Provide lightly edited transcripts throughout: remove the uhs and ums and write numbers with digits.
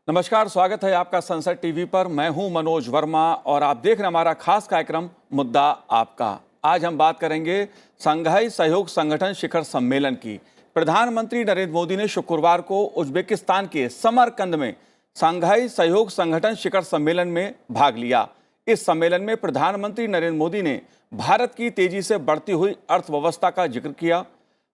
नमस्कार, स्वागत है आपका संसद टीवी पर। मैं हूं मनोज वर्मा और आप देख रहे हैं हमारा खास कार्यक्रम मुद्दा आपका। आज हम बात करेंगे शंघाई सहयोग संगठन शिखर सम्मेलन की। प्रधानमंत्री नरेंद्र मोदी ने शुक्रवार को उज्बेकिस्तान के समरकंद में शंघाई सहयोग संगठन शिखर सम्मेलन में भाग लिया। इस सम्मेलन में प्रधानमंत्री नरेंद्र मोदी ने भारत की तेजी से बढ़ती हुई अर्थव्यवस्था का जिक्र किया।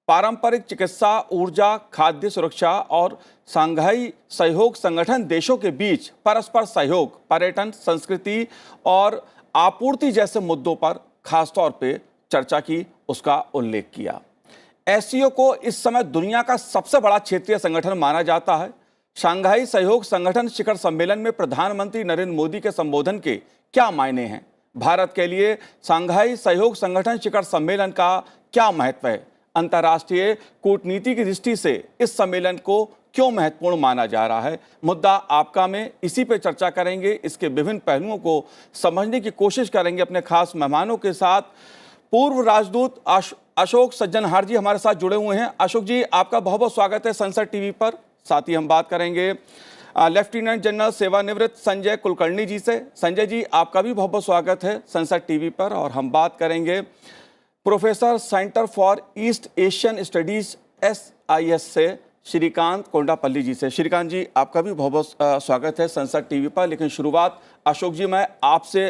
पारंपरिक चिकित्सा, ऊर्जा, खाद्य सुरक्षा और शंघाई सहयोग संगठन देशों के बीच परस्पर सहयोग, पर्यटन, संस्कृति और आपूर्ति जैसे मुद्दों पर खासतौर पे चर्चा की, उसका उल्लेख किया। एससीओ को इस समय दुनिया का सबसे बड़ा क्षेत्रीय संगठन माना जाता है। शंघाई सहयोग संगठन शिखर सम्मेलन में प्रधानमंत्री नरेंद्र मोदी के संबोधन के क्या मायने हैं? भारत के लिए शंघाई सहयोग संगठन शिखर सम्मेलन का क्या महत्व है? अंतर्राष्ट्रीय कूटनीति की दृष्टि से इस सम्मेलन को क्यों महत्वपूर्ण माना जा रहा है? मुद्दा आपका में इसी पे चर्चा करेंगे। इसके विभिन्न पहलुओं को समझने की कोशिश करेंगे अपने खास मेहमानों के साथ। पूर्व राजदूत अशोक सज्जनहार जी हमारे साथ जुड़े हुए हैं। अशोक जी, आपका बहुत बहुत स्वागत है संसद टीवी पर। साथ ही हम बात करेंगे लेफ्टिनेंट जनरल सेवानिवृत्त संजय कुलकर्णी जी से। संजय जी, आपका भी बहुत बहुत स्वागत है संसद टीवी पर। और हम बात करेंगे professor centre for east Asian studies SIS से श्रीकांत कोंडापल्ली जी से। श्रीकांत जी, आपका भी बहुत बहुत स्वागत है संसद टीवी पर। लेकिन शुरुआत अशोक जी मैं आपसे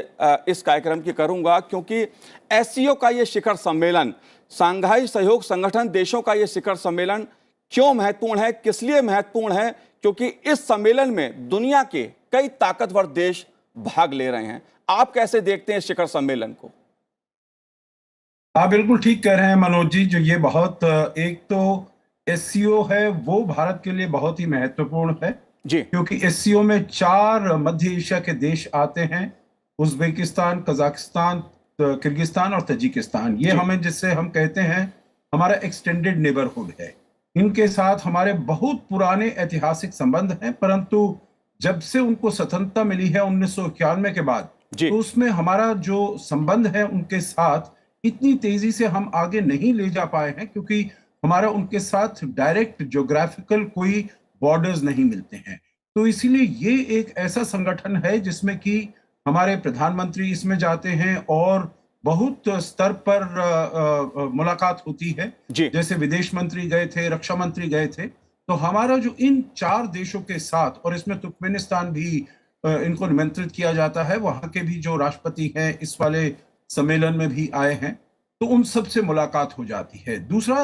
इस कार्यक्रम की करूंगा, क्योंकि SCO का ये शिखर सम्मेलन, शंघाई सहयोग संगठन देशों का ये शिखर सम्मेलन क्यों महत्वपूर्ण है, किस लिए महत्वपूर्ण है? क्योंकि इस सम्मेलन में दुनिया के कई ताकतवर देश भाग ले रहे हैं। आप कैसे देखते हैं शिखर सम्मेलन को? आप बिल्कुल ठीक कह रहे हैं मनोज जी। जो ये बहुत एक तो SCO है वो भारत के लिए बहुत ही महत्वपूर्ण है जी, क्योंकि SCO में 4 मध्य एशिया के देश आते हैं: उज्बेकिस्तान, कजाकिस्तान, किर्गिस्तान और तजिकिस्तान। ये हमें, जिससे हम कहते हैं, हमारा एक्सटेंडेड नेबरहुड है। इनके साथ हमारे बहुत पुराने ऐतिहासिक संबंध हैं, परंतु जब से उनको स्वतंत्रता मिली है 1991 के बाद, तो उसमें हमारा जो संबंध है उनके साथ इतनी तेजी से हम आगे नहीं ले जा पाए हैं, क्योंकि हमारा उनके साथ डायरेक्ट ज्योग्राफिकल कोई बॉर्डर्स नहीं मिलते हैं। तो इसीलिए ये एक ऐसा संगठन है जिसमें कि हमारे प्रधानमंत्री इसमें जाते हैं और बहुत स्तर पर मुलाकात होती है। जैसे विदेश मंत्री गए थे, रक्षा मंत्री गए थे। तो हमारा जो इन 4 देशों के साथ, और इसमें तुर्कमेनिस्तान भी इनको निमंत्रित किया जाता है, वहां के भी जो राष्ट्रपति हैं इस वाले सम्मेलन में भी आए हैं, तो उन सब से मुलाकात हो जाती है। दूसरा,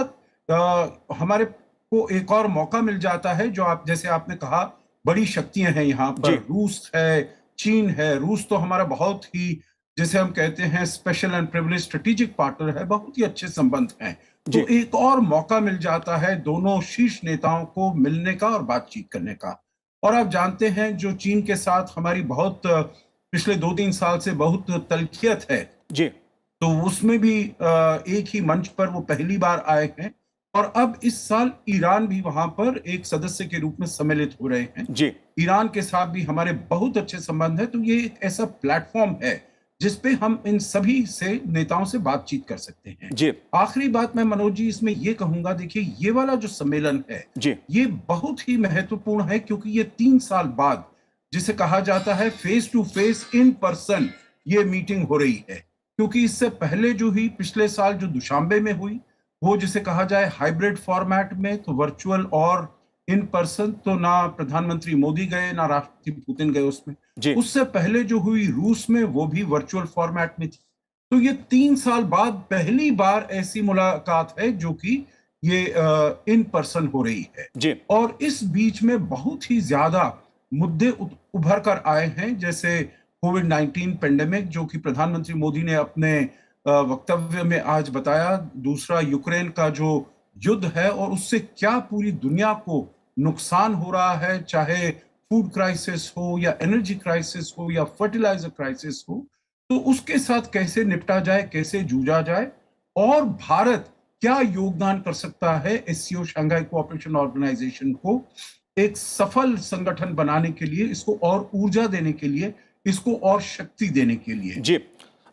हमारे को एक और मौका मिल जाता है, जो आप जैसे आपने कहा, बड़ी शक्तियां हैं यहाँ पर। रूस है, चीन है। रूस तो हमारा बहुत ही, जिसे हम कहते हैं, special and privilege strategic partner है, बहुत ही अच्छे संबंध हैं। तो एक और मौका मिल जाता है दोनों शीर्ष नेताओं को मिलने का और बातचीत करने का। और आप जानते हैं, जो चीन के साथ हमारी बहुत पिछले 2-3 साल से बहुत तलखियत है जी, तो उसमें भी एक ही मंच पर वो पहली बार आए हैं। और अब इस साल ईरान भी वहां पर एक सदस्य के रूप में सम्मिलित हो रहे हैं। जी, ईरान के साथ भी हमारे बहुत अच्छे संबंध है। तो ये एक ऐसा प्लेटफॉर्म है जिसपे हम इन सभी से नेताओं से बातचीत कर सकते हैं। जी। आखिरी बात मैं मनोज जी इसमें ये कहूंगा, देखिए, ये वाला जो सम्मेलन है ये बहुत ही महत्वपूर्ण है, क्योंकि ये 3 साल बाद, जिसे कहा जाता है face to face, in person ये मीटिंग हो रही है। क्योंकि इससे पहले जो हुई पिछले साल, जो दुशांबे में हुई, वो जिसे कहा जाए हाइब्रिड फॉर्मेट में, तो वर्चुअल और इन पर्सन, तो ना प्रधानमंत्री मोदी गए ना राष्ट्रपति पुतिन गए उसमें। उससे पहले जो हुई रूस में, वो भी वर्चुअल फॉर्मेट में थी। तो ये 3 साल बाद पहली बार ऐसी मुलाकात है जो कि ये इन पर्सन हो रही है। और इस बीच में बहुत ही ज्यादा मुद्दे उभर कर आए हैं, जैसे कोविड-19 पेंडेमिक, जो कि प्रधानमंत्री मोदी ने अपने वक्तव्य में आज बताया। दूसरा, यूक्रेन का जो युद्ध है और उससे क्या पूरी दुनिया को नुकसान हो रहा है, चाहे फूड क्राइसिस हो या एनर्जी क्राइसिस हो या फर्टिलाइजर क्राइसिस हो, तो उसके साथ कैसे निपटा जाए, कैसे जूझा जाए, और भारत क्या योगदान कर सकता है SCO शंघाई कोऑपरेशन ऑर्गेनाइजेशन को एक सफल संगठन बनाने के लिए, इसको और ऊर्जा देने के लिए, इसको और शक्ति देने के लिए।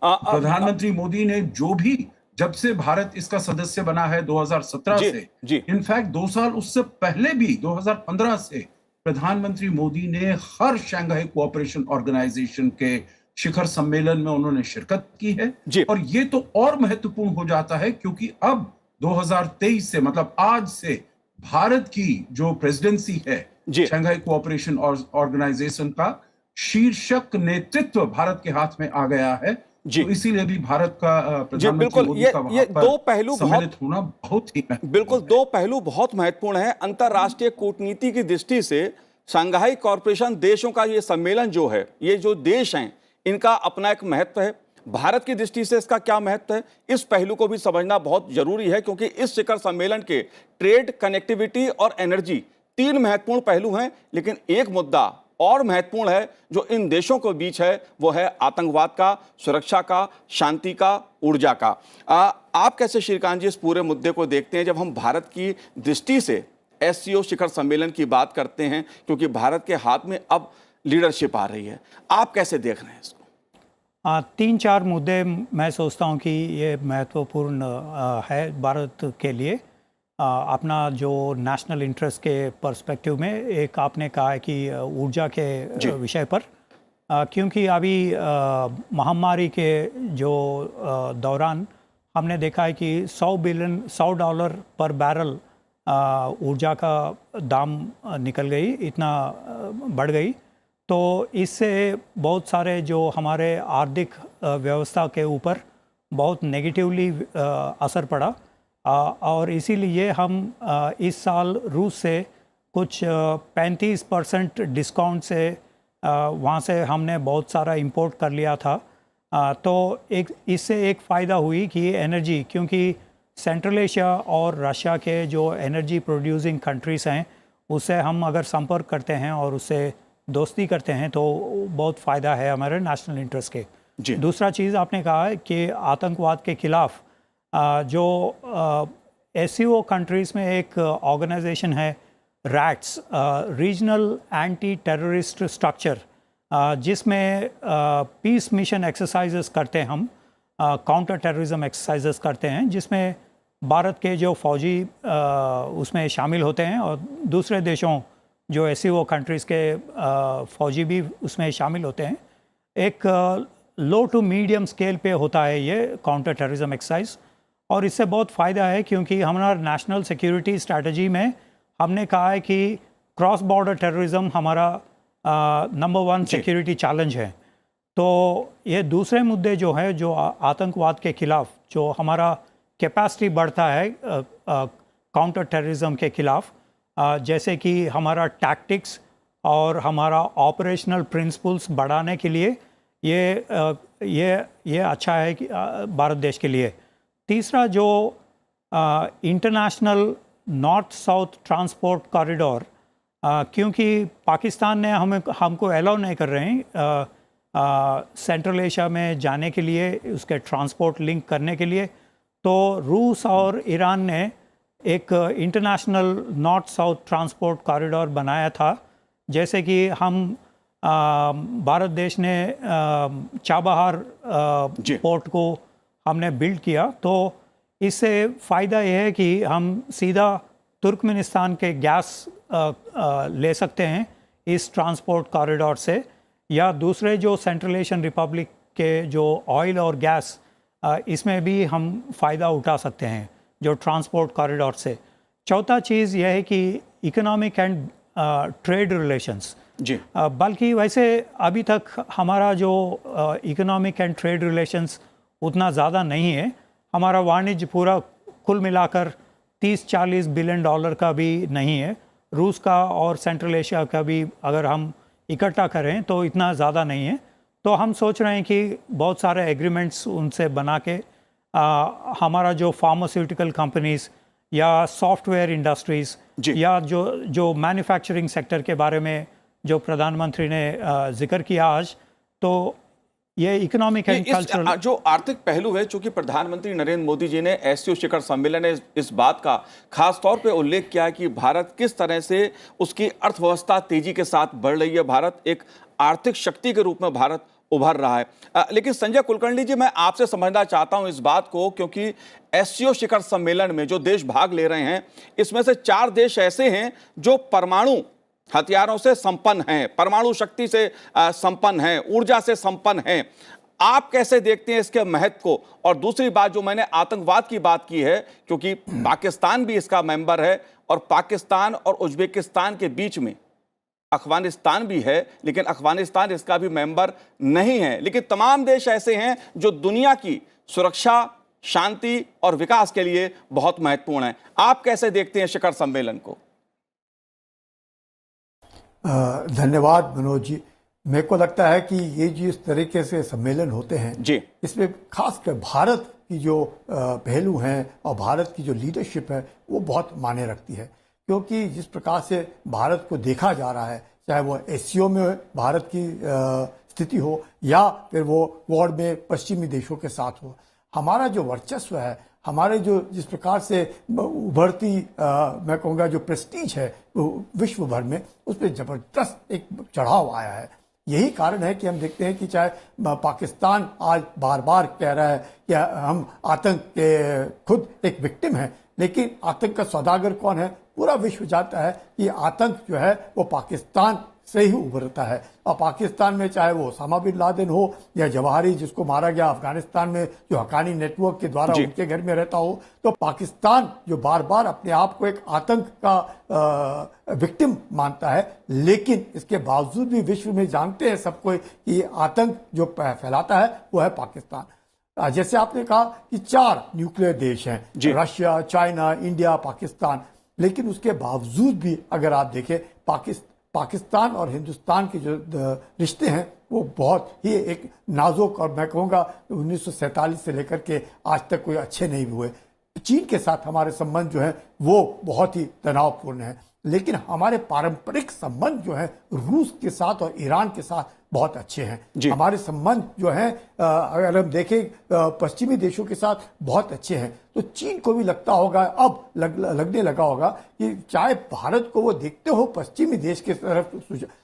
प्रधानमंत्री मोदी ने जो भी, जब से भारत इसका सदस्य बना है 2017 से, इनफैक्ट 2 साल उससे पहले भी 2015 से प्रधानमंत्री मोदी ने हर शंघाई कोऑपरेशन ऑर्गेनाइजेशन के शिखर सम्मेलन में उन्होंने शिरकत की है। जी। और ये तो और महत्वपूर्ण हो जाता है क्योंकि अब 2023 से मतलब आज से भारत की जो प्रेसिडेंसी है जी। शंघाई कोऑपरेशन ऑर्गेनाइजेशन का शीर्षक नेतृत्व भारत के हाथ में आ गया है। जी। तो इसीलिए भी भारत का जी प्रधानमंत्री बिल्कुल, मोदी ये का वहां पर दो पहलू सम्मिलित होना बहुत ही बिल्कुल दो पहलू बहुत महत्वपूर्ण है। अंतर्राष्ट्रीय कूटनीति की दृष्टि से शंघाई कॉरपोरेशन देशों का ये सम्मेलन जो है, ये जो देश हैं इनका अपना एक महत्व है। भारत की दृष्टि से इसका क्या महत्व है, इस पहलू को भी समझना बहुत जरूरी है, क्योंकि इस शिखर सम्मेलन के ट्रेड, कनेक्टिविटी और एनर्जी तीन महत्वपूर्ण पहलू हैं। लेकिन एक मुद्दा और महत्वपूर्ण है जो इन देशों के बीच है, वो है आतंकवाद का, सुरक्षा का, शांति का, ऊर्जा का। आप कैसे श्रीकांत जी इस पूरे मुद्दे को देखते हैं जब हम भारत की दृष्टि से एससीओ शिखर सम्मेलन की बात करते हैं, क्योंकि भारत के हाथ में अब लीडरशिप आ रही है, आप कैसे देख रहे हैं इसको? तीन चार मुद्दे मैं सोचता हूँ कि ये महत्वपूर्ण है भारत के लिए। अपना जो नेशनल इंटरेस्ट के पर्सपेक्टिव में एक आपने कहा है कि ऊर्जा के विषय पर, क्योंकि अभी महामारी के जो दौरान हमने देखा है कि $100 पर बैरल ऊर्जा का दाम निकल गई, इतना बढ़ गई। तो इससे बहुत सारे जो हमारे आर्थिक व्यवस्था के ऊपर बहुत नेगेटिवली असर पड़ा। और इसीलिए हम इस साल रूस से कुछ 35% डिस्काउंट से वहाँ से हमने बहुत सारा इंपोर्ट कर लिया था। तो इससे एक फ़ायदा हुई कि एनर्जी, क्योंकि सेंट्रल एशिया और रशिया के जो एनर्जी प्रोड्यूसिंग कंट्रीज़ हैं उससे हम अगर संपर्क करते हैं और उससे दोस्ती करते हैं तो बहुत फ़ायदा है हमारे नेशनल इंटरेस्ट के। दूसरा चीज़ आपने कहा है कि आतंकवाद के ख़िलाफ़ जो एससीओ कंट्रीज़ में एक ऑर्गेनाइजेशन है rats, regional anti terrorist structure, जिसमें पीस मिशन एक्सरसाइजेस करते हैं हम, काउंटर टेररिज्म एक्सरसाइजेस करते हैं, जिसमें भारत के जो फ़ौजी उसमें शामिल होते हैं और दूसरे देशों जो एससीओ कंट्रीज़ के फ़ौजी भी उसमें शामिल होते हैं। एक लो टू मीडियम स्केल पे होता है ये काउंटर टेररिज्म एक्सरसाइज, और इससे बहुत फ़ायदा है क्योंकि हमारा नेशनल सिक्योरिटी स्ट्रैटेजी में हमने कहा है कि क्रॉस बॉर्डर टेररिज्म हमारा नंबर 1 सिक्योरिटी चैलेंज है। तो ये दूसरे मुद्दे जो है, जो आतंकवाद के ख़िलाफ़ जो हमारा कैपेसिटी बढ़ता है काउंटर टेररिज्म के ख़िलाफ़, जैसे कि हमारा टैक्टिक्स और हमारा ऑपरेशनल प्रिंसिपल्स बढ़ाने के लिए ये अच्छा है कि भारत देश के लिए। तीसरा जो international north south transport corridor, क्योंकि पाकिस्तान ने हमको अलाउ नहीं कर रहे हैं सेंट्रल एशिया में जाने के लिए, उसके ट्रांसपोर्ट लिंक करने के लिए, तो रूस और ईरान ने एक international north south transport corridor बनाया था। जैसे कि हम भारत देश ने चाबहार पोर्ट को हमने बिल्ड किया, तो इससे फ़ायदा ये है कि हम सीधा तुर्कमेनिस्तान के गैस ले सकते हैं इस ट्रांसपोर्ट कॉरिडोर से, या दूसरे जो सेंट्रल एशियन रिपब्लिक के जो ऑयल और गैस, इसमें भी हम फ़ायदा उठा सकते हैं जो ट्रांसपोर्ट कॉरिडोर से। चौथा चीज़ यह है कि इकोनॉमिक एंड ट्रेड रिलेशंस जी, बल्कि वैसे अभी तक हमारा जो इकोनॉमिक एंड ट्रेड रिलेशंस उतना ज़्यादा नहीं है। हमारा वाणिज्य पूरा कुल मिलाकर 30-40 बिलियन डॉलर का भी नहीं है। रूस का और सेंट्रल एशिया का भी अगर हम इकट्ठा करें तो इतना ज़्यादा नहीं है। तो हम सोच रहे हैं कि बहुत सारे एग्रीमेंट्स उनसे बना के हमारा जो फार्मास्यूटिकल कंपनीज़ या सॉफ्टवेयर इंडस्ट्रीज़ या जो मैन्युफैक्चरिंग सेक्टर के बारे में जो प्रधानमंत्री ने जिक्र किया आज, तो ये इकोनॉमिक एंड कल्चरल जो आर्थिक पहलू है, चूंकि प्रधानमंत्री नरेंद्र मोदी जी ने एससीओ शिखर सम्मेलन में इस बात का खास तौर पे उल्लेख किया है कि भारत किस तरह से उसकी अर्थव्यवस्था तेजी के साथ बढ़ रही है, भारत एक आर्थिक शक्ति के रूप में भारत उभर रहा है। लेकिन संजय कुलकर्णी जी, मैं आपसे समझना चाहता हूं इस बात को, क्योंकि एससीओ शिखर सम्मेलन में जो देश भाग ले रहे हैं, इसमें से 4 देश ऐसे हैं जो परमाणु हथियारों से संपन्न हैं, परमाणु शक्ति से संपन्न हैं, ऊर्जा से संपन्न हैं। आप कैसे देखते हैं इसके महत्व को? और दूसरी बात जो मैंने आतंकवाद की बात की है, क्योंकि पाकिस्तान भी इसका मेंबर है और पाकिस्तान और उज्बेकिस्तान के बीच में अफगानिस्तान भी है, लेकिन अफगानिस्तान इसका भी मेंबर नहीं है। लेकिन तमाम देश ऐसे हैं जो दुनिया की सुरक्षा, शांति और विकास के लिए बहुत महत्वपूर्ण है। आप कैसे देखते हैं शिखर सम्मेलन को? धन्यवाद मनोज जी। मेरे को लगता है कि ये जिस तरीके से सम्मेलन होते हैं जी, इसमें खासकर भारत की जो पहलू हैं और भारत की जो लीडरशिप है वो बहुत मायने रखती है, क्योंकि जिस प्रकार से भारत को देखा जा रहा है, चाहे वो एससीओ में भारत की स्थिति हो या फिर वो क्वाड में पश्चिमी देशों के साथ हो, हमारा जो वर्चस्व है, हमारे जो जिस प्रकार से उभरती मैं कहूँगा जो प्रेस्टीज है विश्व भर में, उस पर जबरदस्त एक चढ़ाव आया है। यही कारण है कि हम देखते हैं कि चाहे पाकिस्तान आज बार बार कह रहा है कि हम आतंक के खुद एक विक्टिम हैं, लेकिन आतंक का सौदागर कौन है? पूरा विश्व जानता है कि आतंक जो है वो पाकिस्तान से ही उभरता है। और पाकिस्तान में चाहे वो ओसामा बिन लादेन हो या जवाहिरी जिसको मारा गया अफगानिस्तान में जो हकानी नेटवर्क के द्वारा उनके घर में रहता हो, तो पाकिस्तान जो बार बार अपने आप को एक आतंक का विक्टिम मानता है, लेकिन इसके बावजूद भी विश्व में जानते हैं सबको कि आतंक जो फैलाता है वो है पाकिस्तान। जैसे आपने कहा कि 4 न्यूक्लियर देश हैं, रशिया, चाइना, इंडिया, पाकिस्तान, लेकिन उसके बावजूद भी अगर आप देखें पाकिस्तान और हिंदुस्तान के जो रिश्ते हैं वो बहुत ही एक नाजुक और मैं कहूँगा 1947 से लेकर के आज तक कोई अच्छे नहीं हुए। चीन के साथ हमारे संबंध जो है वो बहुत ही तनावपूर्ण है, लेकिन हमारे पारंपरिक संबंध जो है रूस के साथ और ईरान के साथ बहुत अच्छे हैं। हमारे संबंध जो है अगर हम देखें पश्चिमी देशों के साथ बहुत अच्छे हैं, तो चीन को भी लगता होगा, अब लगने लगा होगा कि चाहे भारत को वो देखते हो पश्चिमी देश के तरफ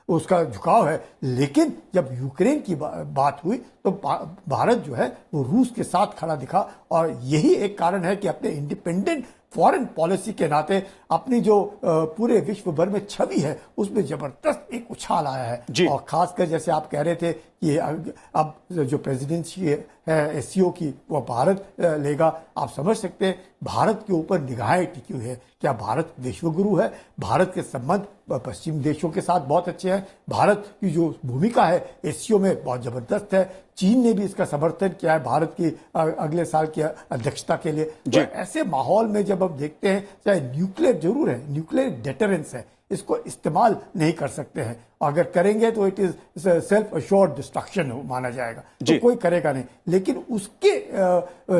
उसका झुकाव है, लेकिन जब यूक्रेन की बात हुई तो भारत जो है वो रूस के साथ खड़ा दिखा। और यही एक कारण है कि अपने इंडिपेंडेंट फॉरेन पॉलिसी के नाते अपनी जो पूरे विश्व भर में छवि है उसमें जबरदस्त एक उछाल आया है। और खासकर जैसे आप कह रहे थे कि अब जो प्रेसिडेंसी है एससीओ की वो भारत लेगा, आप समझ सकते हैं भारत के ऊपर निगाहें टिकी हुई है। क्या भारत विश्वगुरु है? भारत के संबंध पश्चिमी देशों के साथ बहुत अच्छे हैं। भारत की जो भूमिका है एससीओ में बहुत जबरदस्त है। चीन ने भी इसका समर्थन किया है भारत की अगले साल की अध्यक्षता के लिए। तो ऐसे माहौल में जब हम देखते हैं, चाहे न्यूक्लियर जरूर है, न्यूक्लियर डेटरेंस है, इसको इस्तेमाल नहीं कर सकते हैं, अगर करेंगे तो it is self assured destruction माना जाएगा, तो कोई करेगा नहीं। लेकिन उसके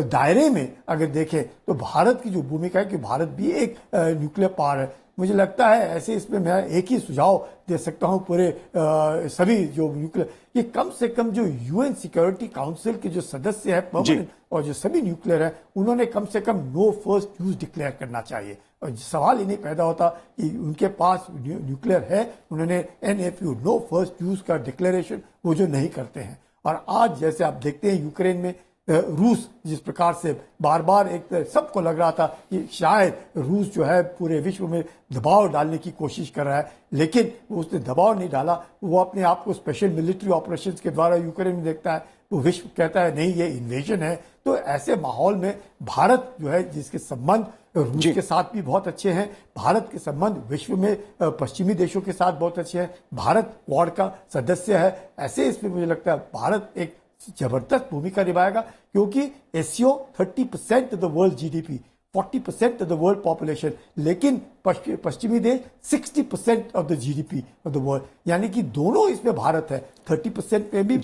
दायरे में अगर देखें तो भारत की जो भूमिका है कि भारत भी एक न्यूक्लियर पावर है, मुझे लगता है ऐसे इसमें मैं एक ही सुझाव दे सकता हूं पूरे सभी जो न्यूक्लियर, कि कम से कम जो यूएन सिक्योरिटी काउंसिल के जो सदस्य है परमानेंट और जो सभी न्यूक्लियर है, उन्होंने कम से कम नो फर्स्ट यूज डिक्लेयर करना चाहिए। और सवाल ही नहीं पैदा होता कि उनके पास न्यूक्लियर है, उन्होंने NFU नो फर्स्ट यूज का डिक्लेरेशन वो जो नहीं करते हैं। और आज जैसे आप देखते हैं यूक्रेन में रूस जिस प्रकार से बार बार एक सबको लग रहा था कि शायद रूस जो है पूरे विश्व में दबाव डालने की कोशिश कर रहा है, लेकिन उसने दबाव नहीं डाला। वो अपने आप को स्पेशल मिलिट्री ऑपरेशंस के द्वारा यूक्रेन में देखता है, वो विश्व कहता है नहीं ये इन्वेजन है। तो ऐसे माहौल में भारत जो है जिसके संबंध रूस के साथ भी बहुत अच्छे हैं, भारत के संबंध विश्व में पश्चिमी देशों के साथ बहुत अच्छे हैं, भारत क्वाड का सदस्य है, ऐसे इसमें मुझे लगता है भारत एक जबरदस्त भूमिका निभाएगा, क्योंकि SCO 30% of the world GDP, 40% of the world population, लेकिन पश्चिमी देश 60% of the GDP of the world, यानी कि दोनों इसमें भारत है, 30% में भी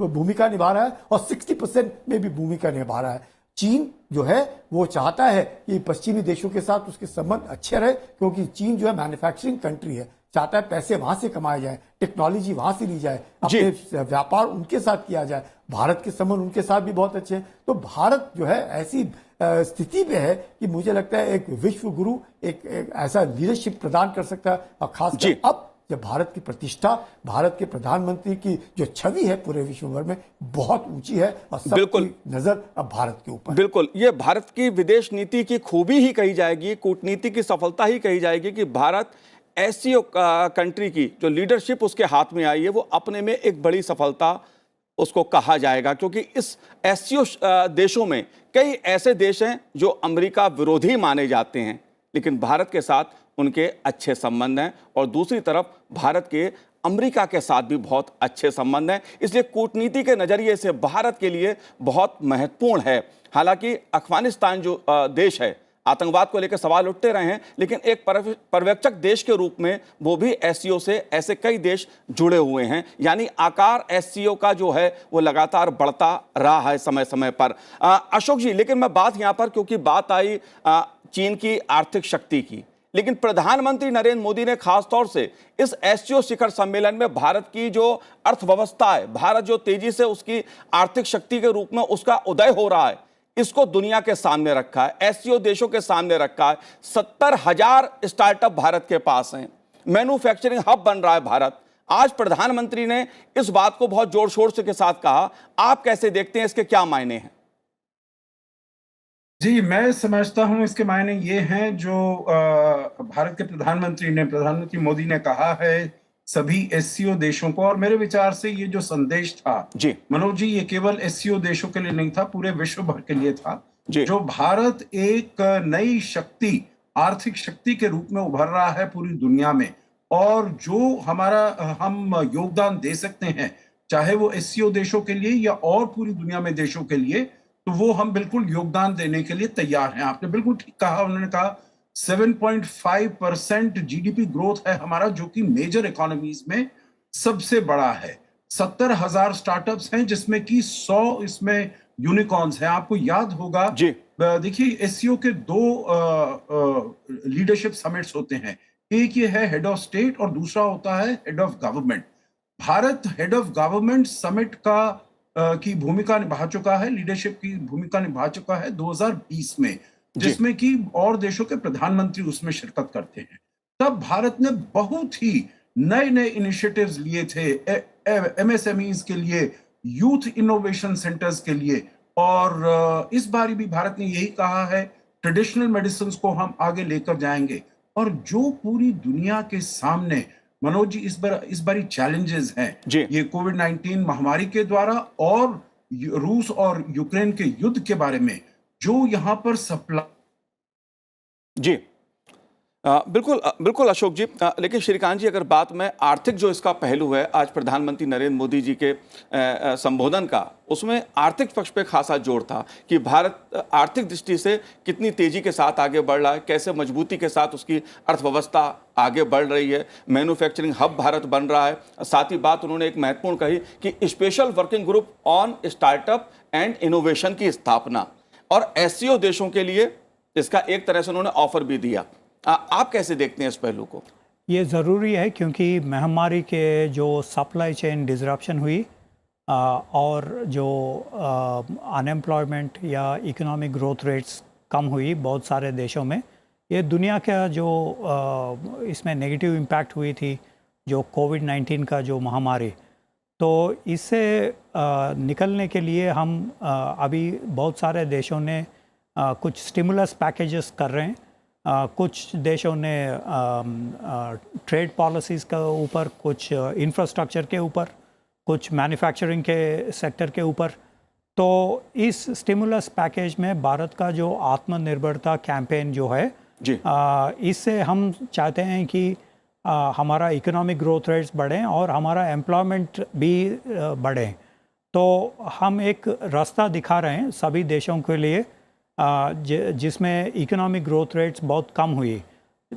भूमिका निभा रहा है और 60% में भी भूमिका निभा रहा है। चीन जो है वो चाहता है कि पश्चिमी देशों के साथ उसके संबंध अच्छे रहे, क्योंकि चीन जो है मैन्युफैक्चरिंग कंट्री है, चाहता है पैसे वहां से कमाए जाए, टेक्नोलॉजी वहां से ली जाए, अपने व्यापार उनके साथ किया जाए। भारत के संबंध उनके साथ भी बहुत अच्छे हैं। तो भारत जो है ऐसी स्थिति में है कि मुझे लगता है एक विश्व गुरु एक ऐसा लीडरशिप प्रदान कर सकता है। और खासकर अब जब भारत की प्रतिष्ठा, भारत के प्रधानमंत्री की जो छवि है पूरे विश्व भर में बहुत ऊंची है और सबकी नजर अब भारत के ऊपर। बिल्कुल, ये भारत की विदेश नीति की खूबी ही कही जाएगी, कूटनीति की सफलता ही कही जाएगी कि भारत एससीओ कंट्री की जो लीडरशिप उसके हाथ में आई है वो अपने में एक बड़ी सफलता उसको कहा जाएगा, क्योंकि इस एससीओ देशों में कई ऐसे देश हैं जो अमेरिका विरोधी माने जाते हैं, लेकिन भारत के साथ उनके अच्छे संबंध हैं और दूसरी तरफ भारत के अमेरिका के साथ भी बहुत अच्छे संबंध हैं। इसलिए कूटनीति के नज़रिए से भारत के लिए बहुत महत्वपूर्ण है। हालांकि अफगानिस्तान जो देश है, आतंकवाद को लेकर सवाल उठते रहे हैं, लेकिन एक पर्यवेक्षक देश के रूप में वो भी एससीओ से ऐसे कई देश जुड़े हुए हैं, यानी आकार एससीओ का जो है वो लगातार बढ़ता रहा है समय समय पर। अशोक जी, लेकिन मैं बात यहाँ पर, क्योंकि बात आई चीन की आर्थिक शक्ति की, लेकिन प्रधानमंत्री नरेंद्र मोदी ने खासतौर से इस एससीओ शिखर सम्मेलन में भारत की जो अर्थव्यवस्था है, भारत जो तेजी से उसकी आर्थिक शक्ति के रूप में उसका उदय हो रहा है, इसको दुनिया के सामने रखा है, एससीओ देशों के सामने रखा है। 70,000 स्टार्टअप भारत के पास हैं, मैन्युफैक्चरिंग हब बन रहा है भारत। आज प्रधानमंत्री ने इस बात को बहुत जोर शोर से के साथ कहा, आप कैसे देखते हैं, इसके क्या मायने हैं? जी, मैं समझता हूं इसके मायने ये हैं जो भारत के प्रधानमंत्री मोदी ने कहा है सभी एससीओ देशों को, और मेरे विचार से ये जो संदेश था जी मनोज जी, ये केवल एससीओ देशों के लिए नहीं था, पूरे विश्व भर के लिए था। जी जो भारत एक नई शक्ति, आर्थिक शक्ति के रूप में उभर रहा है पूरी दुनिया में, और जो हम योगदान दे सकते हैं, चाहे वो एससीओ देशों के लिए या और पूरी दुनिया में देशों के लिए, तो वो हम बिल्कुल योगदान देने के लिए तैयार हैं। आपने बिल्कुल ठीक कहा, उन्होंने कहा 7.5% जीडीपी ग्रोथ है हमारा, जो कि मेजर इकोनॉमीज में सबसे बड़ा है। 70,000 स्टार्टअप्स हैं, जिसमें कि 100 इसमें यूनिकॉर्न्स हैं। आपको याद होगा, जी देखिए एससीओ के 2 लीडरशिप समिट्स होते हैं, एक ये है हेड ऑफ स्टेट और दूसरा होता है head of government. Bharat head of government summit की भूमिका निभा चुका है, लीडरशिप की भूमिका निभा चुका है 2020 में, जिसमें कि और देशों के प्रधानमंत्री उसमें शिरकत करते हैं। तब भारत ने बहुत ही नए नए इनिशिएटिव्स लिए थे, एमएसएमईज के लिए, यूथ इनोवेशन सेंटर्स के लिए, और इस बार भी भारत ने यही कहा है ट्रेडिशनल मेडिसिन को हम आगे लेकर जाएंगे। और जो पूरी दुनिया के सामने मनोज जी इस बारी चैलेंजेस हैं, ये कोविड-19 महामारी के द्वारा और रूस और यूक्रेन के युद्ध के बारे में, जो यहाँ पर सप्लाई। जी बिल्कुल अशोक जी, लेकिन श्रीकांत जी, अगर बात में आर्थिक जो इसका पहलू है, आज प्रधानमंत्री नरेंद्र मोदी जी के संबोधन का, उसमें आर्थिक पक्ष पे खासा जोर था कि भारत आर्थिक दृष्टि से कितनी तेजी के साथ आगे बढ़ रहा है, कैसे मजबूती के साथ उसकी अर्थव्यवस्था आगे बढ़ रही है, मैन्युफैक्चरिंग हब भारत बन रहा है। साथ ही बात उन्होंने एक महत्वपूर्ण कही कि special working group on startup and innovation की स्थापना, और एससीओ देशों के लिए इसका एक तरह से उन्होंने ऑफर भी दिया। आप कैसे देखते हैं इस पहलू को? ये ज़रूरी है, क्योंकि महामारी के जो सप्लाई चेन डिसरप्शन हुई और जो अनएम्प्लॉयमेंट या इकोनॉमिक ग्रोथ रेट्स कम हुई बहुत सारे देशों में, ये दुनिया का जो इसमें नेगेटिव इम्पैक्ट हुई थी, जो कोविड-19 का जो महामारी, तो इससे निकलने के लिए हम अभी बहुत सारे देशों ने कुछ स्टिमुलस पैकेजेस कर रहे हैं। कुछ देशों ने ट्रेड पॉलिसीज़ के ऊपर, कुछ इंफ्रास्ट्रक्चर के ऊपर, कुछ मैन्युफैक्चरिंग के सेक्टर के ऊपर। तो इस स्टिमुलस पैकेज में भारत का जो आत्मनिर्भरता कैंपेन जो है, इससे हम चाहते हैं कि हमारा इकोनॉमिक ग्रोथ रेट्स बढ़ें और हमारा एम्प्लॉयमेंट भी बढ़े। तो हम एक रास्ता दिखा रहे हैं सभी देशों के लिए, जिसमें इकोनॉमिक ग्रोथ रेट्स बहुत कम हुई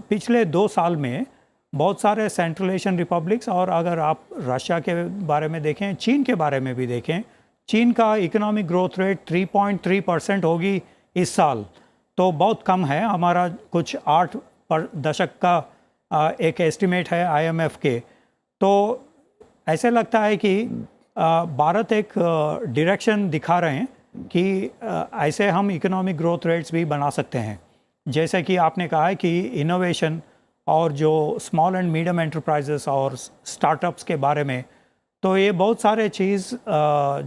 पिछले 2 साल में। बहुत सारे सेंट्रल एशियन रिपब्लिक्स, और अगर आप रशिया के बारे में देखें, चीन के बारे में भी देखें, चीन का इकोनॉमिक ग्रोथ रेट 3.3% होगी इस साल, तो बहुत कम है। हमारा कुछ 8% का एक एस्टिमेट है IMF के। तो ऐसे लगता है कि भारत एक डायरेक्शन दिखा रहे हैं कि ऐसे हम इकोनॉमिक ग्रोथ रेट्स भी बना सकते हैं। जैसे कि आपने कहा है कि इनोवेशन और जो स्मॉल एंड मीडियम एंटरप्राइजेस और स्टार्टअप्स के बारे में, तो ये बहुत सारे चीज़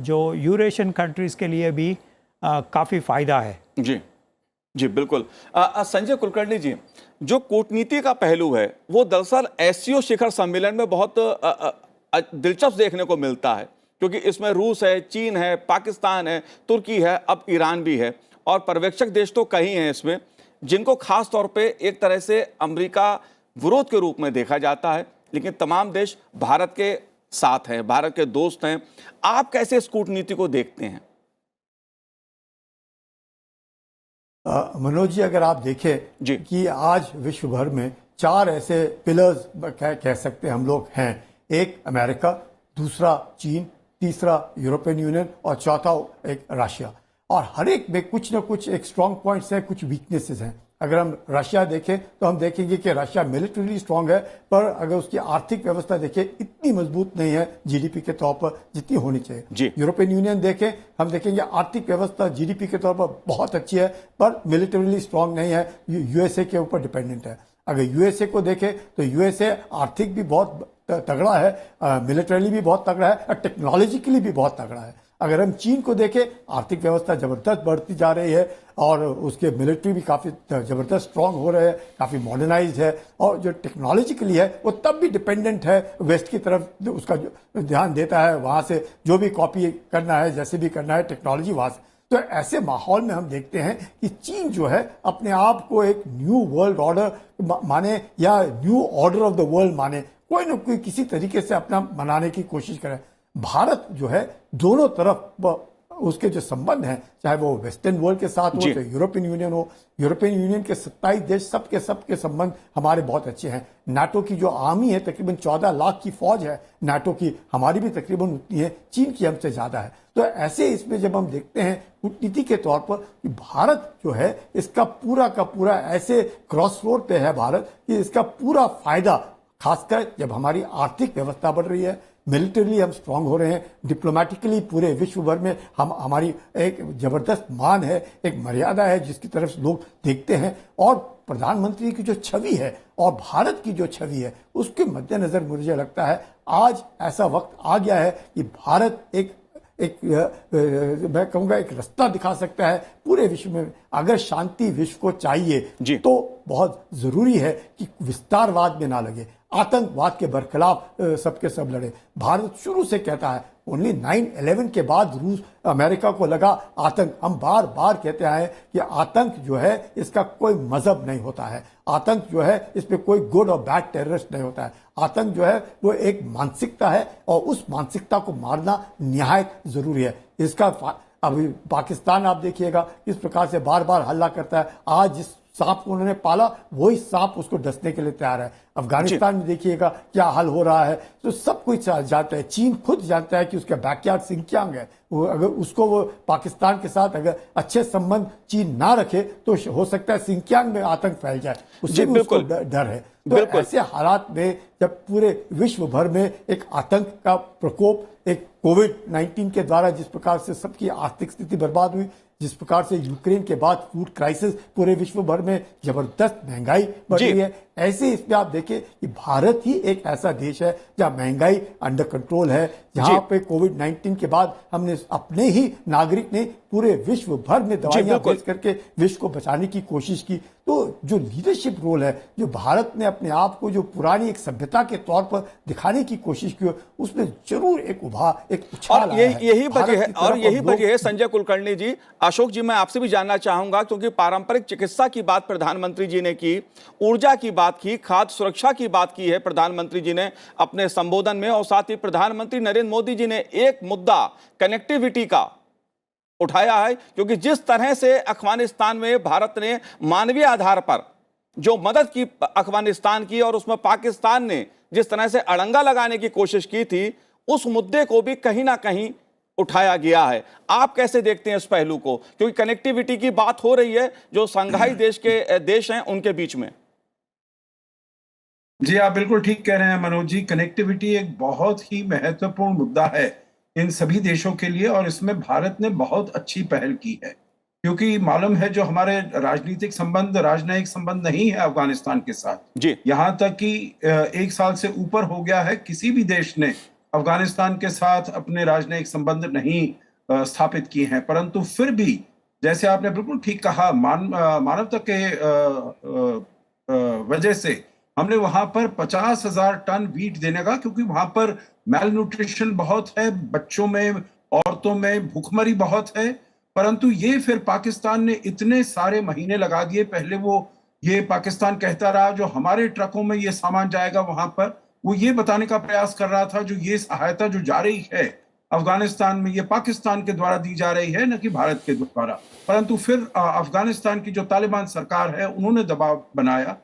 जो यूरेशियन कंट्रीज़ के लिए भी काफ़ी फ़ायदा है। जी जी बिल्कुल। संजय कुलकर्णी जी, जो कूटनीति का पहलू है वो दरअसल एससीओ शिखर सम्मेलन में बहुत दिलचस्प देखने को मिलता है, क्योंकि इसमें रूस है, चीन है, पाकिस्तान है, तुर्की है, अब ईरान भी है, और पर्यवेक्षक देश तो कई हैं इसमें, जिनको खास तौर पे एक तरह से अमेरिका विरोध के रूप में देखा जाता है, लेकिन तमाम देश भारत के साथ हैं, भारत के दोस्त हैं। आप कैसे इस कूटनीति को देखते हैं? मनोज जी, अगर आप देखें जी। कि आज विश्व भर में 4 ऐसे पिलर्स कह सकते हैं हम लोग हैं। एक अमेरिका, दूसरा चीन, तीसरा यूरोपियन यूनियन और चौथा एक रशिया। और हर एक में कुछ ना कुछ एक स्ट्रांग पॉइंट्स हैं, कुछ वीकनेसेस हैं। अगर हम रशिया देखें तो हम देखेंगे कि रशिया मिलिट्रीली स्ट्रांग है, पर अगर उसकी आर्थिक व्यवस्था देखें इतनी मजबूत नहीं है जीडीपी के तौर पर जितनी होनी चाहिए। यूरोपियन यूनियन देखें, हम देखेंगे आर्थिक व्यवस्था जीडीपी के तौर पर बहुत अच्छी है, पर मिलिट्रीली स्ट्रांग नहीं है, यूएसए के ऊपर डिपेंडेंट है। अगर यूएसए को देखें तो यूएसए आर्थिक भी बहुत तगड़ा है, मिलिटरीली भी बहुत तगड़ा है और टेक्नोलॉजिकली भी बहुत तगड़ा है। अगर हम चीन को देखें, आर्थिक व्यवस्था जबरदस्त बढ़ती जा रही है और उसके मिलिट्री भी काफी जबरदस्त स्ट्रांग हो रहे हैं, काफी मॉडर्नाइज्ड है, और जो टेक्नोलॉजिकली है वो तब भी डिपेंडेंट है वेस्ट की तरफ, उसका जो ध्यान देता है वहां से जो भी कॉपी करना है, जैसे भी करना है टेक्नोलॉजी वहां से। तो ऐसे माहौल में हम देखते हैं कि चीन जो है अपने आप को एक न्यू वर्ल्ड ऑर्डर माने या new order of the world माने, कोई न कोई किसी तरीके से अपना मनाने की कोशिश करे। भारत जो है दोनों तरफ उसके जो संबंध हैं, चाहे वो वेस्टर्न वर्ल्ड के साथ हो, चाहे यूरोपियन यूनियन हो, यूरोपियन यूनियन के 27 देश सबके संबंध हमारे बहुत अच्छे हैं। नाटो की जो आर्मी है तकरीबन 14 लाख की फौज है नाटो की, हमारी भी तकरीबन उतनी है, चीन की हमसे ज्यादा है। तो ऐसे इसमें जब हम देखते हैं कूटनीति के तौर पर कि भारत जो है इसका पूरा का पूरा ऐसे क्रॉस रोड पे है भारत कि इसका पूरा फायदा, खासकर जब हमारी आर्थिक व्यवस्था बढ़ रही है, मिलिटरीली हम स्ट्रांग हो रहे हैं, डिप्लोमेटिकली पूरे विश्व भर में हमारी एक जबरदस्त मान है, एक मर्यादा है जिसकी तरफ से लोग देखते हैं, और प्रधानमंत्री की जो छवि है और भारत की जो छवि है उसके मद्देनजर मुझे लगता है आज ऐसा वक्त आ गया है कि भारत मैं कहूंगा एक रास्ता दिखा सकता है पूरे विश्व में। अगर शांति विश्व को चाहिए तो बहुत जरूरी है कि विस्तारवाद में ना लगे, आतंकवाद के बरखिलाफ सबके सब लड़े। भारत शुरू से कहता है, ओनली 9/11 के बाद रूस अमेरिका को लगा आतंक। हम बार बार कहते हैं कि आतंक जो है इसका कोई मजहब नहीं होता है, आतंक जो है इसमें कोई गुड और बैड टेररिस्ट नहीं होता है। आतंक जो है वो एक मानसिकता है और उस मानसिकता को मारना निहायत जरूरी है। इसका अभी पाकिस्तान आप देखिएगा इस प्रकार से बार बार हल्ला करता है, आज जिस सांप को उन्होंने पाला वही सांप उसको डसने के लिए तैयार है। अफगानिस्तान में देखिएगा क्या हाल हो रहा है, तो सब कुछ जानता है। चीन खुद जानता है कि उसका बैकयार्ड सिंकियांग है, वो अगर उसको वो पाकिस्तान के साथ अगर अच्छे संबंध चीन ना रखे तो हो सकता है सिंकियांग में आतंक फैल जाए, उससे भी उसको डर है। तो ऐसे हालात में जब पूरे विश्व भर में एक आतंक का प्रकोप, एक कोविड-19 के द्वारा जिस प्रकार से सबकी आर्थिक स्थिति बर्बाद हुई, जिस प्रकार से यूक्रेन के बाद फूड क्राइसिस पूरे विश्व भर में जबरदस्त महंगाई बढ़ रही है, ऐसे इसमें आप देखें कि भारत ही एक ऐसा देश है जहां महंगाई अंडर कंट्रोल है, जहां पे कोविड-19 के बाद हमने अपने ही नागरिक ने पूरे विश्व भर में दवाइयां भेज करके विश्व को बचाने की कोशिश की। तो जो लीडरशिप रोल है, जो भारत ने अपने आप को जो पुरानी एक सभ्यता के तौर पर दिखाने की कोशिश की, उसमें जरूर एक उछाल आया है। यही वजह है संजय कुलकर्णी जी। अशोक जी, मैं आपसे भी जानना चाहूंगा, क्योंकि पारंपरिक चिकित्सा की बात प्रधानमंत्री जी ने की, ऊर्जा की बात की, खाद्य सुरक्षा की बात की है प्रधानमंत्री जी ने अपने संबोधन में, और साथ ही प्रधानमंत्री नरेंद्र मोदी जी ने एक मुद्दा कनेक्टिविटी का उठाया है, क्योंकि जिस तरह से अफगानिस्तान में भारत ने मानवीय आधार पर जो मदद की अफगानिस्तान की, और उसमें पाकिस्तान ने जिस तरह से अड़ंगा लगाने की कोशिश की थी, उस मुद्दे को भी कहीं ना कहीं उठाया गया है। आप कैसे देखते हैं इस पहलू को, क्योंकि कनेक्टिविटी की बात हो रही है जो संघाई देश हैं उनके बीच में। जी, आप बिल्कुल ठीक कह रहे हैं मनोज जी। कनेक्टिविटी एक बहुत ही महत्वपूर्ण मुद्दा है इन सभी देशों के लिए, और इसमें भारत ने बहुत अच्छी पहल की है, क्योंकि मालूम है जो हमारे राजनीतिक संबंध नहीं है अफगानिस्तान के साथ जी, यहां तक कि 1 साल से ऊपर हो गया है, किसी भी देश ने अफगानिस्तान के साथ अपने राजनयिक संबंध नहीं स्थापित किए हैं, परंतु फिर भी जैसे आपने बिल्कुल ठीक कहा, मानवता के वजह से हमने वहां पर 50,000 टन वीट देने का, क्योंकि वहां पर मैल न्यूट्रिशन बहुत है, बच्चों में, औरतों में भूखमरी बहुत है। परंतु ये फिर पाकिस्तान ने इतने सारे महीने लगा दिए। पहले ये पाकिस्तान कहता रहा जो हमारे ट्रकों में ये सामान जाएगा, वहां पर वो ये बताने का प्रयास कर रहा था जो ये सहायता जो जा रही है अफगानिस्तान में, ये पाकिस्तान के द्वारा दी जा रही है, न कि भारत के द्वारा। परंतु फिर अफगानिस्तान की जो तालिबान सरकार है उन्होंने दबाव बनाया।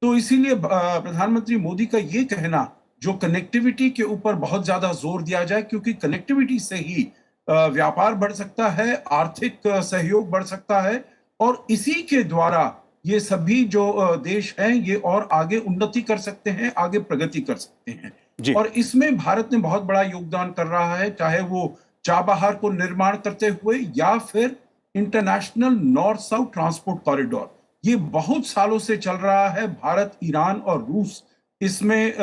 तो इसीलिए प्रधानमंत्री मोदी का ये कहना जो कनेक्टिविटी के ऊपर बहुत ज्यादा जोर दिया जाए, क्योंकि कनेक्टिविटी से ही व्यापार बढ़ सकता है, आर्थिक सहयोग बढ़ सकता है, और इसी के द्वारा ये सभी जो देश हैं ये और आगे उन्नति कर सकते हैं, आगे प्रगति कर सकते हैं। और इसमें भारत ने बहुत बड़ा योगदान कर रहा है, चाहे वो चाबहार को निर्माण करते हुए या फिर international north south transport corridor. ये बहुत सालों से चल रहा है। भारत, ईरान और रूस इसमें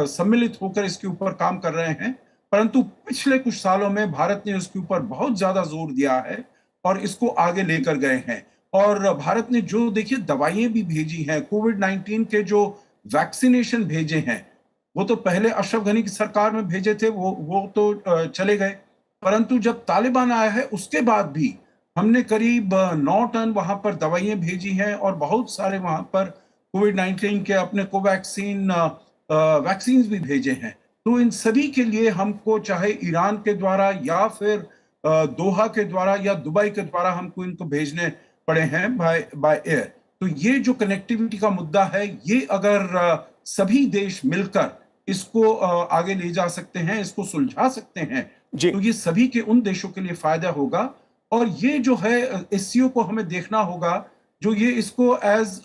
सम्मिलित होकर इसके ऊपर काम कर रहे हैं। परंतु पिछले कुछ सालों में भारत ने उसके ऊपर बहुत ज्यादा जोर दिया है और इसको आगे लेकर गए हैं। और भारत ने जो देखिए दवाइयां भी भेजी हैं, कोविड-19 के जो वैक्सीनेशन भेजे हैं, वो तो पहले अशरफ गनी की सरकार में भेजे थे, वो तो चले गए। परंतु जब तालिबान आया है उसके बाद भी हमने करीब 9 टन वहां पर दवाइयां भेजी हैं और बहुत सारे वहां पर कोविड-19 के अपने कोवैक्सीन वैक्सीन भी भेजे हैं। तो इन सभी के लिए हमको चाहे ईरान के द्वारा या फिर दोहा के द्वारा या दुबई के द्वारा हमको इनको भेजने पड़े हैं बाय एयर। तो ये जो कनेक्टिविटी का मुद्दा है, ये अगर सभी देश मिलकर इसको आगे ले जा सकते हैं, इसको सुलझा सकते हैं, तो ये सभी के उन देशों के लिए फायदा होगा। और ये जो है एससीओ को हमें देखना होगा, जो ये इसको as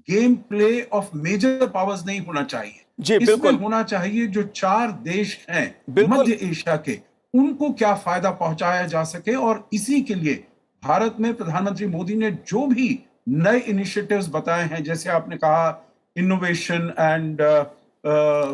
game play of major powers नहीं होना चाहिए। इसमें होना चाहिए जो 4 देश हैं मध्य एशिया के, उनको क्या फायदा पहुंचाया जा सके। और इसी के लिए भारत में प्रधानमंत्री मोदी ने जो भी नए इनिशिएटिव्स बताए हैं, जैसे आपने कहा इनोवेशन एंड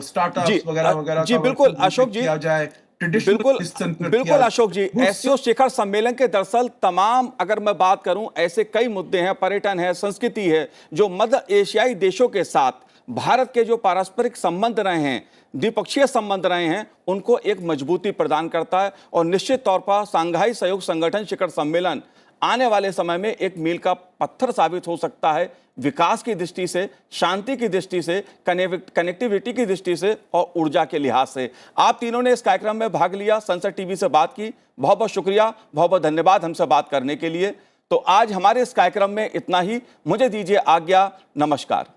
स्टार्टअप्स वगैरह वगैरह, जी बिल्कुल अशोक जी, किया जाए, बिल्कुल अशोक जी, एससीओ शिखर सम्मेलन के दरअसल तमाम, अगर मैं बात करूं, ऐसे कई मुद्दे हैं, पर्यटन है, संस्कृति है, जो मध्य एशियाई देशों के साथ भारत के जो पारस्परिक संबंध रहे हैं, द्विपक्षीय संबंध रहे हैं, उनको एक मजबूती प्रदान करता है। और निश्चित तौर पर शंघाई सहयोग संगठन शिखर सम्मेलन आने वाले समय में एक मील का पत्थर साबित हो सकता है, विकास की दृष्टि से, शांति की दृष्टि से, कनेक्टिविटी की दृष्टि से और ऊर्जा के लिहाज से। आप तीनों ने इस कार्यक्रम में भाग लिया, संसद टीवी से बात की, बहुत बहुत शुक्रिया, बहुत बहुत धन्यवाद हमसे बात करने के लिए। तो आज हमारे इस कार्यक्रम में इतना ही, मुझे दीजिए आज्ञा, नमस्कार।